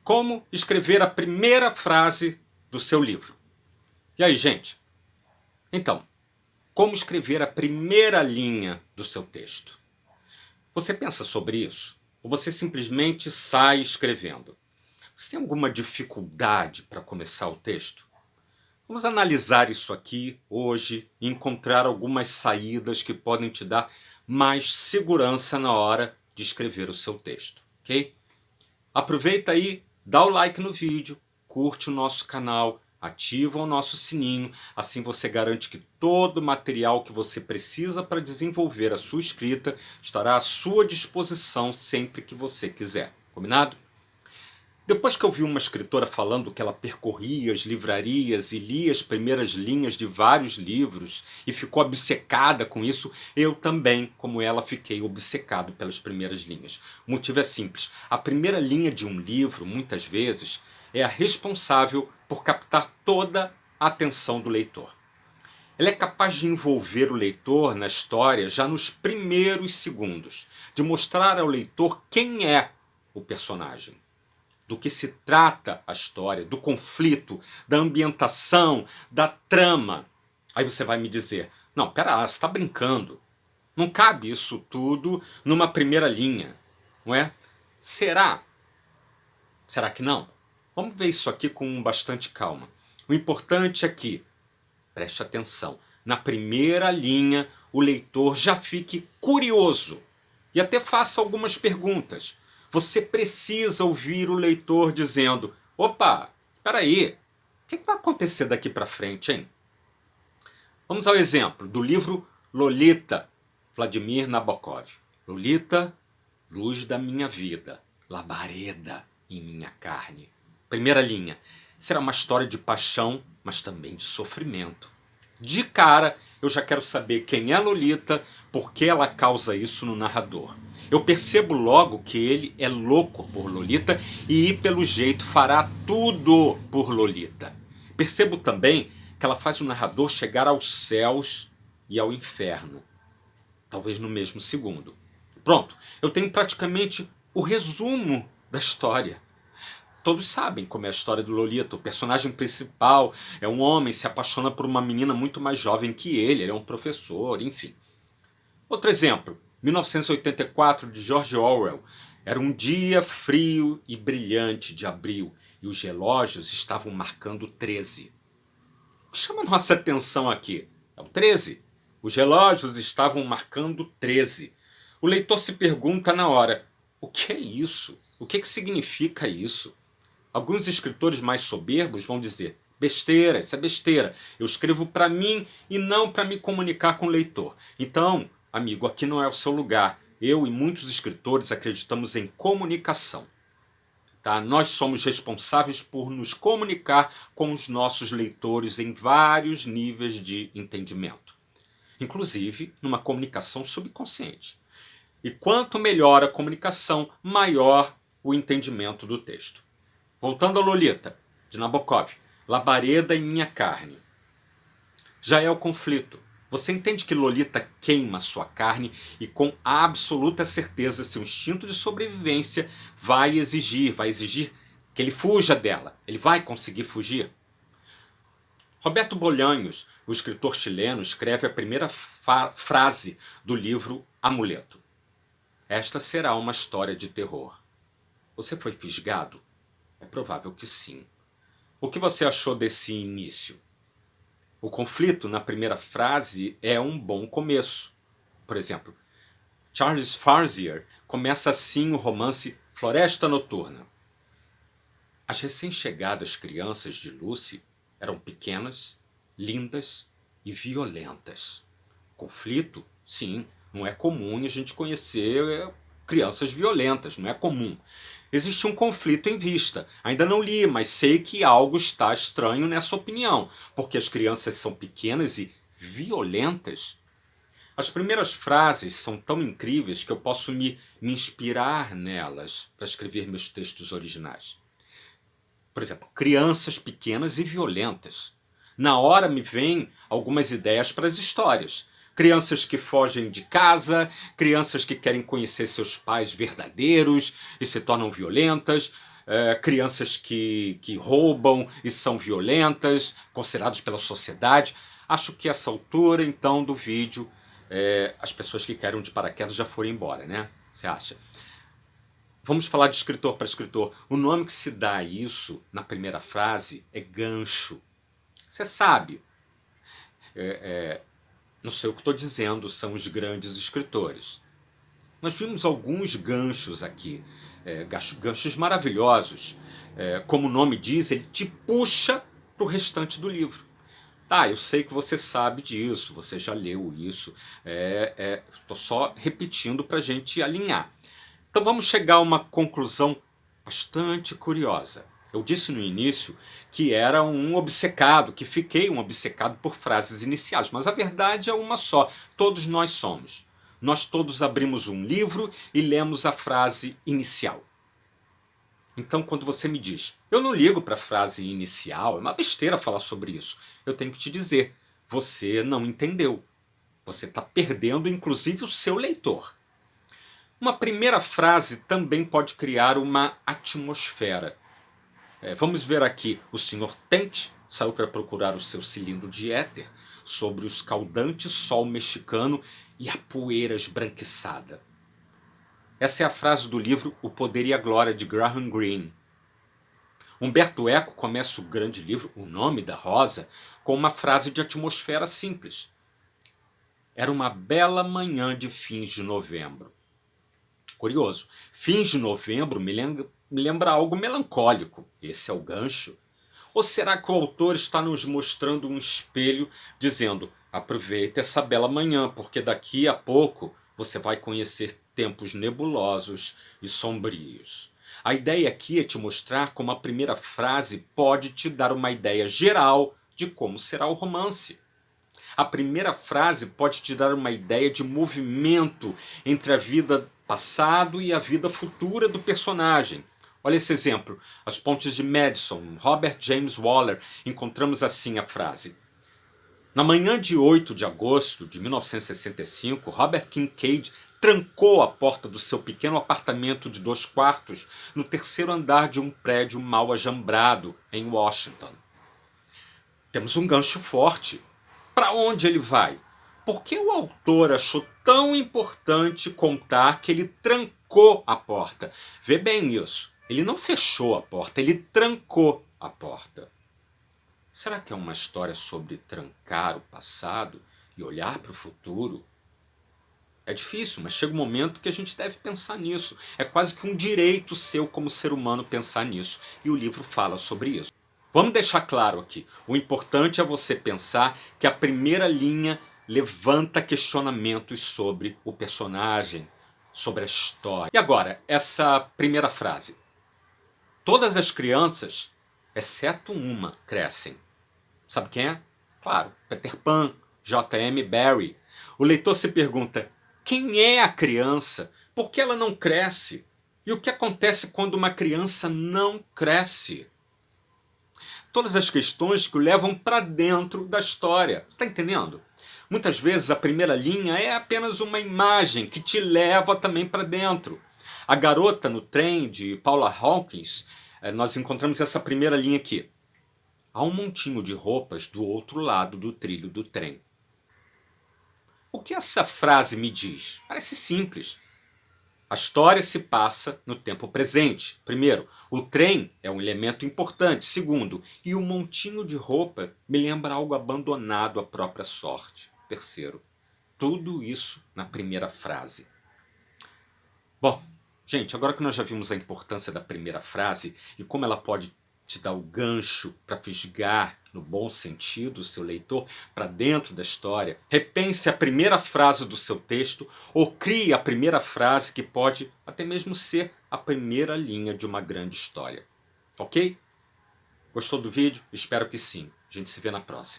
Como escrever a primeira frase do seu livro. E aí, gente? Então, como escrever a primeira linha do seu texto? Você pensa sobre isso? Ou você simplesmente sai escrevendo? Você tem alguma dificuldade para começar o texto? Vamos analisar isso aqui hoje e encontrar algumas saídas que podem te dar mais segurança na hora de escrever o seu texto, ok? Aproveita aí, dá o like no vídeo, curte o nosso canal, ativa o nosso sininho, assim você garante que todo o material que você precisa para desenvolver a sua escrita estará à sua disposição sempre que você quiser, combinado? Depois que eu vi uma escritora falando que ela percorria as livrarias e lia as primeiras linhas de vários livros e ficou obcecada com isso, eu também, como ela, fiquei obcecado pelas primeiras linhas. O motivo é simples. A primeira linha de um livro, muitas vezes, é a responsável por captar toda a atenção do leitor. Ela é capaz de envolver o leitor na história já nos primeiros segundos, de mostrar ao leitor quem é o personagem, do que se trata a história, do conflito, da ambientação, da trama. Aí você vai me dizer, não, pera lá, você está brincando. Não cabe isso tudo numa primeira linha, não é? Será? Será que não? Vamos ver isso aqui com bastante calma. O importante é que, preste atenção, na primeira linha o leitor já fique curioso e até faça algumas perguntas. Você precisa ouvir o leitor dizendo, opa, espera aí, o que vai acontecer daqui para frente, hein? Vamos ao exemplo do livro Lolita, Vladimir Nabokov. Lolita, luz da minha vida, labareda em minha carne. Primeira linha, será uma história de paixão, mas também de sofrimento. De cara, eu já quero saber quem é Lolita, por que ela causa isso no narrador. Eu percebo logo que ele é louco por Lolita e, pelo jeito, fará tudo por Lolita. Percebo também que ela faz o narrador chegar aos céus e ao inferno, talvez no mesmo segundo. Pronto, eu tenho praticamente o resumo da história. Todos sabem como é a história do Lolita. O personagem principal é um homem, se apaixona por uma menina muito mais jovem que ele é um professor, enfim. Outro exemplo, 1984, de George Orwell. Era um dia frio e brilhante de abril e os relógios estavam marcando 13. O que chama a nossa atenção aqui é o 13. Os relógios estavam marcando 13. O leitor se pergunta na hora, o que é isso? O que significa isso? Alguns escritores mais soberbos vão dizer, besteira, isso é besteira. Eu escrevo para mim e não para me comunicar com o leitor. Então, amigo, aqui não é o seu lugar. Eu e muitos escritores acreditamos em comunicação. Tá? Nós somos responsáveis por nos comunicar com os nossos leitores em vários níveis de entendimento. Inclusive numa comunicação subconsciente. E quanto melhor a comunicação, maior o entendimento do texto. Voltando a Lolita, de Nabokov, labareda em minha carne. Já é o conflito. Você entende que Lolita queima sua carne e com absoluta certeza seu instinto de sobrevivência vai exigir que ele fuja dela. Ele vai conseguir fugir? Roberto Bolanhos, o escritor chileno, escreve a primeira frase do livro Amuleto. Esta será uma história de terror. Você foi fisgado? É provável que sim. O que você achou desse início? O conflito na primeira frase é um bom começo. Por exemplo, Charles Farzier começa assim o romance Floresta Noturna. As recém-chegadas crianças de Lucy eram pequenas, lindas e violentas. Conflito? Sim, não é comum a gente conhecer crianças violentas, não é comum. Existe um conflito em vista. Ainda não li, mas sei que algo está estranho nessa opinião, porque as crianças são pequenas e violentas. As primeiras frases são tão incríveis que eu posso me inspirar nelas para escrever meus textos originais. Por exemplo, crianças pequenas e violentas. Na hora me vêm algumas ideias para as histórias. Crianças que fogem de casa, crianças que querem conhecer seus pais verdadeiros e se tornam violentas, crianças que roubam e são violentas, considerados pela sociedade. Acho que essa altura, então, do vídeo, as pessoas que caíram de paraquedas já foram embora, né? Você acha? Vamos falar de escritor para escritor. O nome que se dá a isso, na primeira frase, é gancho. Você sabe, não sei o que estou dizendo, são os grandes escritores. Nós vimos alguns ganchos aqui, ganchos maravilhosos. Como o nome diz, ele te puxa para o restante do livro. Tá, eu sei que você sabe disso, você já leu isso, estou só repetindo para a gente alinhar. Então vamos chegar a uma conclusão bastante curiosa. Eu disse no início que era um obcecado, que fiquei um obcecado por frases iniciais, mas a verdade é uma só, todos nós somos. Nós todos abrimos um livro e lemos a frase inicial. Então quando você me diz, eu não ligo para a frase inicial, é uma besteira falar sobre isso, eu tenho que te dizer, você não entendeu. Você está perdendo inclusive o seu leitor. Uma primeira frase também pode criar uma atmosfera. Vamos ver aqui, o Sr. Tent saiu para procurar o seu cilindro de éter sobre o escaldante sol mexicano e a poeira esbranquiçada. Essa é a frase do livro O Poder e a Glória, de Graham Greene. Humberto Eco começa o grande livro, O Nome da Rosa, com uma frase de atmosfera simples. Era uma bela manhã de fins de novembro. Curioso, fins de novembro me lembra algo melancólico. Esse é o gancho? Ou será que o autor está nos mostrando um espelho dizendo, aproveita essa bela manhã, porque daqui a pouco você vai conhecer tempos nebulosos e sombrios. A ideia aqui é te mostrar como a primeira frase pode te dar uma ideia geral de como será o romance. A primeira frase pode te dar uma ideia de movimento entre a vida passado e a vida futura do personagem. Olha esse exemplo, As Pontes de Madison, Robert James Waller, encontramos assim a frase. Na manhã de 8 de agosto de 1965, Robert Kincaid trancou a porta do seu pequeno apartamento de 2 quartos no 3º andar de um prédio mal ajambrado em Washington. Temos um gancho forte. Para onde ele vai? Por que o autor achou tão importante contar que ele trancou a porta? Vê bem isso. Ele não fechou a porta, ele trancou a porta. Será que é uma história sobre trancar o passado e olhar para o futuro? É difícil, mas chega um momento que a gente deve pensar nisso. É quase que um direito seu como ser humano pensar nisso. E o livro fala sobre isso. Vamos deixar claro aqui, o importante é você pensar que a primeira linha levanta questionamentos sobre o personagem, sobre a história. E agora, essa primeira frase. Todas as crianças, exceto uma, crescem. Sabe quem é? Claro, Peter Pan, J.M. Barrie. O leitor se pergunta, quem é a criança? Por que ela não cresce? E o que acontece quando uma criança não cresce? Todas as questões que o levam para dentro da história. Está entendendo? Muitas vezes a primeira linha é apenas uma imagem que te leva também para dentro. A Garota no Trem, de Paula Hawkins, nós encontramos essa primeira linha aqui. Há um montinho de roupas do outro lado do trilho do trem. O que essa frase me diz? Parece simples. A história se passa no tempo presente. Primeiro, o trem é um elemento importante. Segundo, e o montinho de roupa me lembra algo abandonado à própria sorte. Terceiro, tudo isso na primeira frase. Bom, gente, agora que nós já vimos a importância da primeira frase e como ela pode te dar o gancho para fisgar, no bom sentido, o seu leitor para dentro da história, repense a primeira frase do seu texto ou crie a primeira frase que pode até mesmo ser a primeira linha de uma grande história. Ok? Gostou do vídeo? Espero que sim. A gente se vê na próxima.